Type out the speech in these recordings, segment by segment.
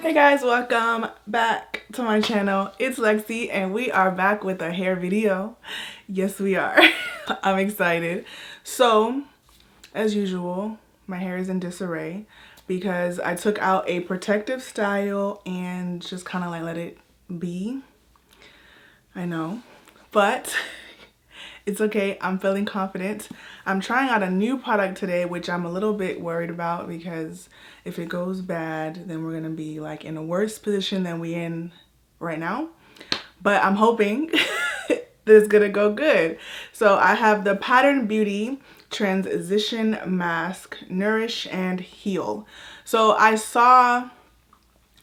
Hey guys, welcome back to my channel. It's Lexi and we are back with a hair video. Yes, we are. I'm excited. So, as usual, my hair is in disarray because I took out a protective style and just kind of like let it be. I know, but it's okay. I'm feeling confident. I'm trying out a new product today, which I'm a little bit worried about because if it goes bad, then we're gonna be like in a worse position than we in right now. But I'm hoping that it's gonna go good. So I have the Pattern Beauty Transition Mask, Nourish and Heal. So I saw,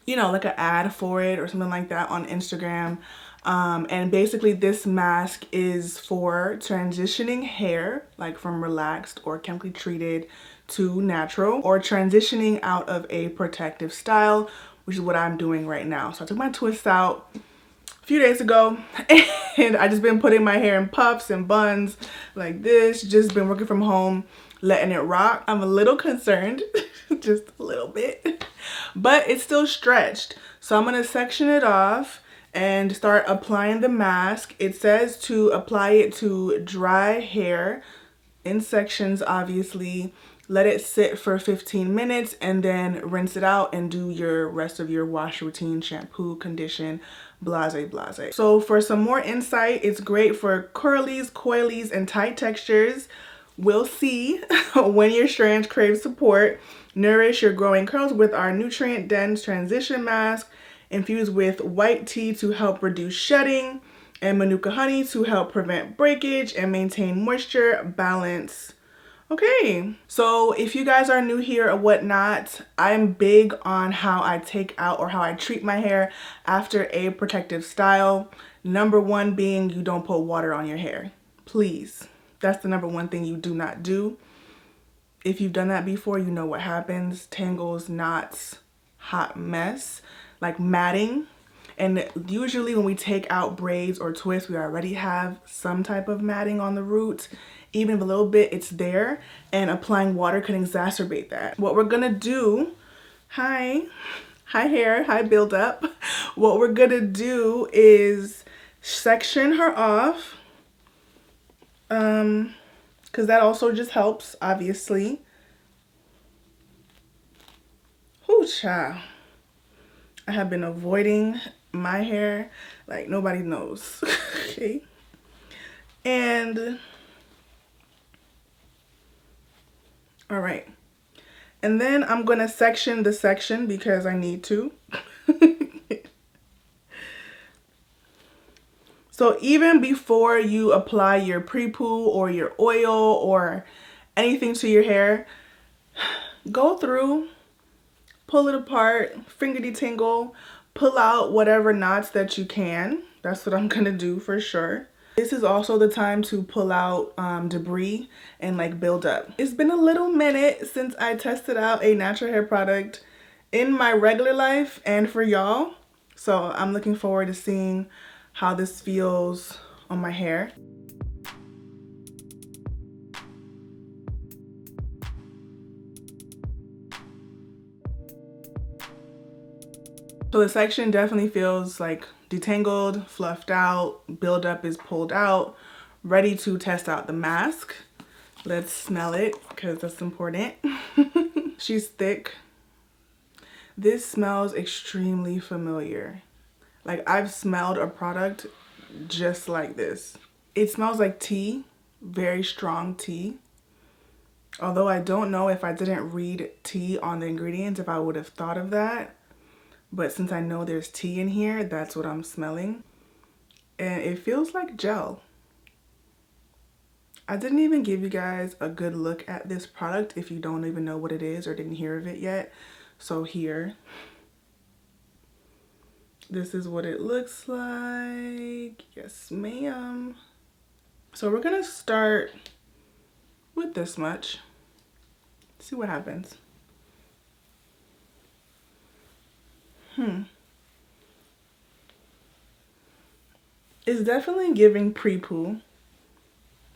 you know, like an ad for it or something like that on Instagram. And basically this mask is for transitioning hair, like from relaxed or chemically treated to natural, or transitioning out of a protective style, which is what I'm doing right now. So I took my twists out a few days ago and I just been putting my hair in puffs and buns like this, just been working from home, letting it rock. I'm a little concerned, just a little bit, but it's still stretched. So I'm gonna section it off and start applying the mask. It says to apply it to dry hair in sections, obviously. Let it sit for 15 minutes and then rinse it out and do your rest of your wash routine, shampoo, condition, blase. So for some more insight, it's great for curlies, coilies, and tight textures. We'll see when your strands crave support. Nourish your growing curls with our nutrient dense transition mask, infused with white tea to help reduce shedding and manuka honey to help prevent breakage and maintain moisture balance. Okay, so if you guys are new here or whatnot, I'm big on how I take out or how I treat my hair after a protective style. Number one being you don't put water on your hair. Please. That's the number one thing you do not do. If you've done that before, you know what happens. Tangles, knots, hot mess, like matting. And usually when we take out braids or twists, we already have some type of matting on the roots. Even if a little bit, it's there. And applying water can exacerbate that. What we're gonna do, hi hair, hi build up. What we're gonna do is section her off. Because that also just helps, obviously. Whoo, child. I have been avoiding my hair like nobody knows. Okay. And all right. And then I'm going to section the section because I need to. So even before you apply your pre-poo or your oil or anything to your hair, go through, pull it apart, finger detangle, pull out whatever knots that you can. That's what I'm gonna do for sure. This is also the time to pull out debris and like build up. It's been a little minute since I tested out a natural hair product in my regular life and for y'all. So I'm looking forward to seeing how this feels on my hair. So the section definitely feels like detangled, fluffed out, buildup is pulled out, ready to test out the mask. Let's smell it because that's important. She's thick. This smells extremely familiar. Like I've smelled a product just like this. It smells like tea, very strong tea. Although I don't know if I didn't read tea on the ingredients if I would have thought of that. But since I know there's tea in here, that's what I'm smelling. And it feels like gel. I didn't even give you guys a good look at this product if you don't even know what it is or didn't hear of it yet. So here, this is what it looks like. Yes, ma'am. So we're gonna start with this much. See what happens. It's definitely giving pre-poo.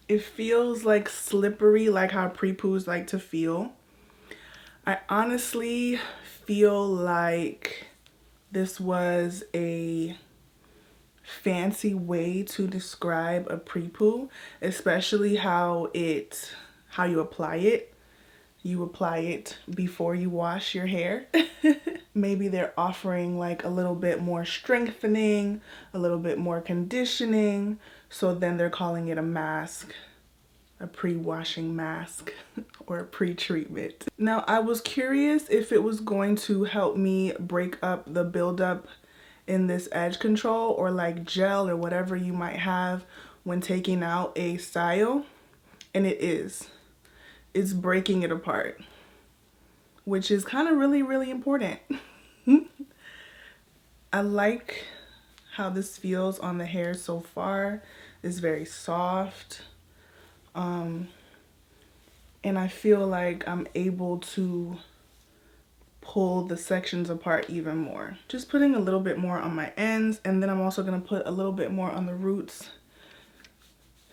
It feels like slippery, like how pre-poos like to feel. I honestly feel like this was a fancy way to describe a pre-poo, especially how you apply it. You apply it before you wash your hair. Maybe they're offering like a little bit more strengthening, a little bit more conditioning, so then they're calling it a mask, a pre-washing mask or a pre-treatment. Now, I was curious if it was going to help me break up the buildup in this edge control or like gel or whatever you might have when taking out a style, and it is. It's breaking it apart, which is kind of really important. I like how this feels on the hair so far. It's very soft. And I feel like I'm able to pull the sections apart even more. Just putting a little bit more on my ends, and then I'm also gonna put a little bit more on the roots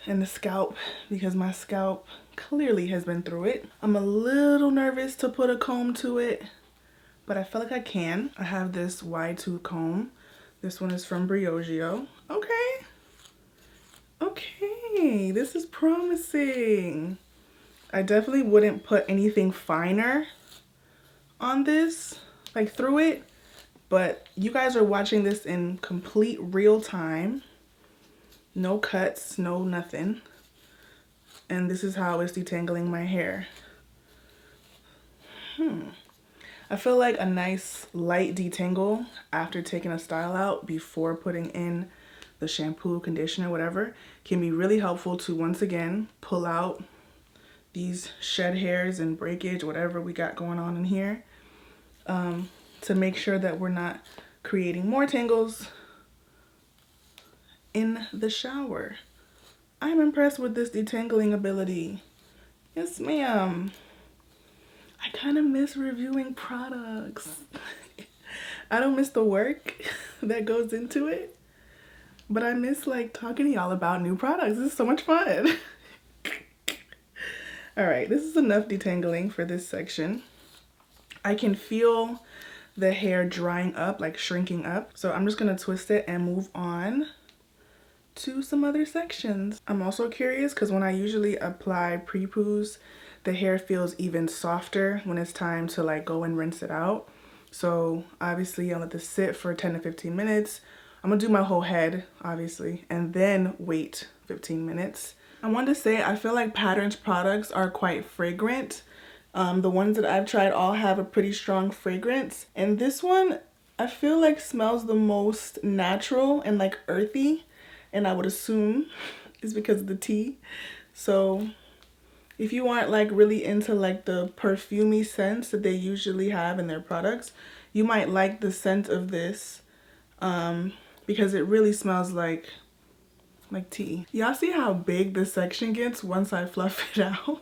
and the scalp because my scalp clearly has been through it. I'm a little nervous to put a comb to it, but I feel like I can. I have this wide tooth comb. This one is from Briogeo. Okay, this is promising. I definitely wouldn't put anything finer on this, like through it, but you guys are watching this in complete real time. No cuts, no nothing. And this is how it's detangling my hair. I feel like a nice light detangle after taking a style out before putting in the shampoo, conditioner, whatever, can be really helpful to, once again, pull out these shed hairs and breakage, whatever we got going on in here, to make sure that we're not creating more tangles in the shower. I'm impressed with this detangling ability. Yes, ma'am. I kind of miss reviewing products. I don't miss the work that goes into it, but I miss like talking to y'all about new products. This is so much fun. All right, this is enough detangling for this section. I can feel the hair drying up, like shrinking up. So I'm just gonna twist it and move on to some other sections. I'm also curious because when I usually apply pre-poos, the hair feels even softer when it's time to like go and rinse it out. So obviously I'll let this sit for 10 to 15 minutes. I'm gonna do my whole head, obviously, and then wait 15 minutes. I wanted to say I feel like Pattern's products are quite fragrant. The ones that I've tried all have a pretty strong fragrance. And this one, I feel like smells the most natural and like earthy. And I would assume is because of the tea. So if you aren't like really into like the perfumey scents that they usually have in their products, you might like the scent of this because it really smells like tea. Y'all see how big this section gets once I fluff it out?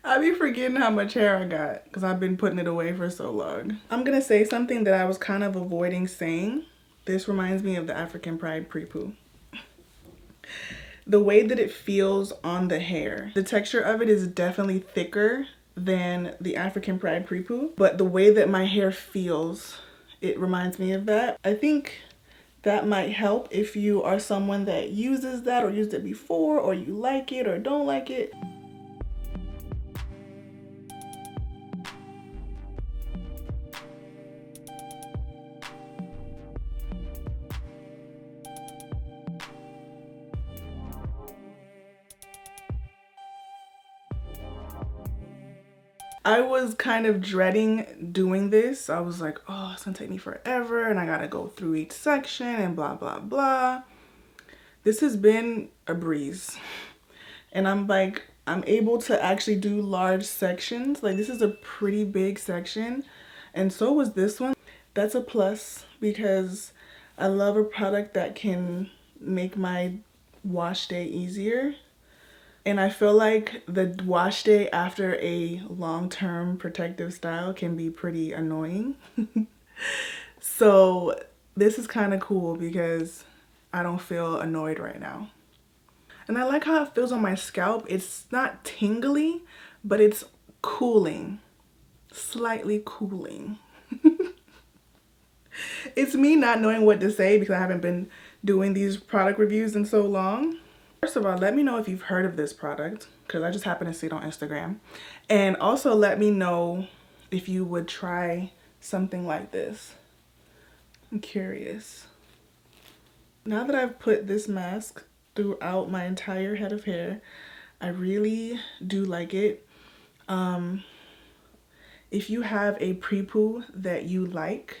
I be forgetting how much hair I got because I've been putting it away for so long. I'm gonna say something that I was kind of avoiding saying. This reminds me of the African Pride pre-poo. The way that it feels on the hair, the texture of it is definitely thicker than the African Pride pre-poo, but the way that my hair feels, it reminds me of that. I think that might help if you are someone that uses that or used it before, or you like it or don't like it. I was kind of dreading doing this. I was like, oh, it's gonna take me forever and I gotta go through each section and blah, blah, blah. This has been a breeze. And I'm able to actually do large sections. Like, this is a pretty big section. And so was this one. That's a plus because I love a product that can make my wash day easier. And I feel like the wash day after a long-term protective style can be pretty annoying. So this is kind of cool because I don't feel annoyed right now. And I like how it feels on my scalp. It's not tingly, but it's cooling, slightly cooling. It's me not knowing what to say because I haven't been doing these product reviews in so long. First of all, let me know if you've heard of this product because I just happened to see it on Instagram. And also let me know if you would try something like this. I'm curious. Now that I've put this mask throughout my entire head of hair, I really do like it. If you have a pre-poo that you like,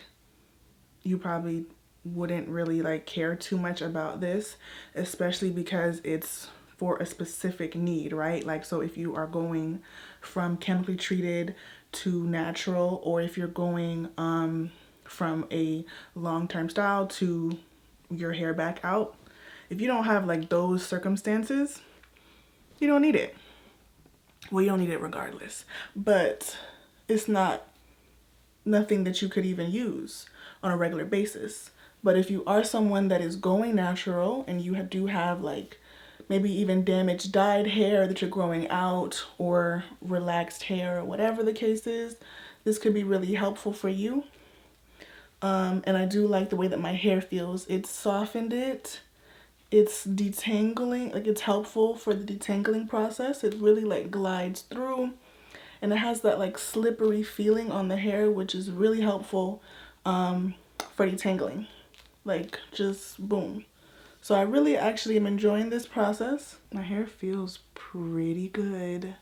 you probably wouldn't really like care too much about this, especially because it's for a specific need, right? Like, so if you are going from chemically treated to natural, or if you're going from a long-term style to your hair back out, if you don't have like those circumstances, you don't need it. Well, you don't need it regardless, but it's nothing that you could even use on a regular basis. But if you are someone that is going natural and you do have like maybe even damaged dyed hair that you're growing out, or relaxed hair, or whatever the case is, this could be really helpful for you. And I do like the way that my hair feels. It's softened it. It's detangling, like it's helpful for the detangling process. It really like glides through, and it has that like slippery feeling on the hair, which is really helpful for detangling. Like, just boom. So I really actually am enjoying this process. My hair feels pretty good.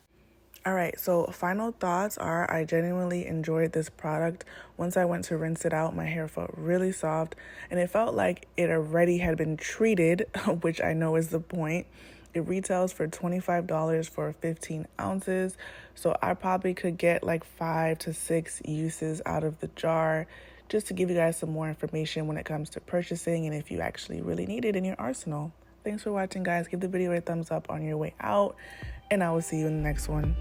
All right, so final thoughts are I genuinely enjoyed this product. Once I went to rinse it out, my hair felt really soft, and it felt like it already had been treated, which I know is the point. It retails for $25 for 15 ounces, so I probably could get like 5 to 6 uses out of the jar, just to give you guys some more information when it comes to purchasing and if you actually really need it in your arsenal. Thanks for watching, guys. Give the video a thumbs up on your way out, and I will see you in the next one.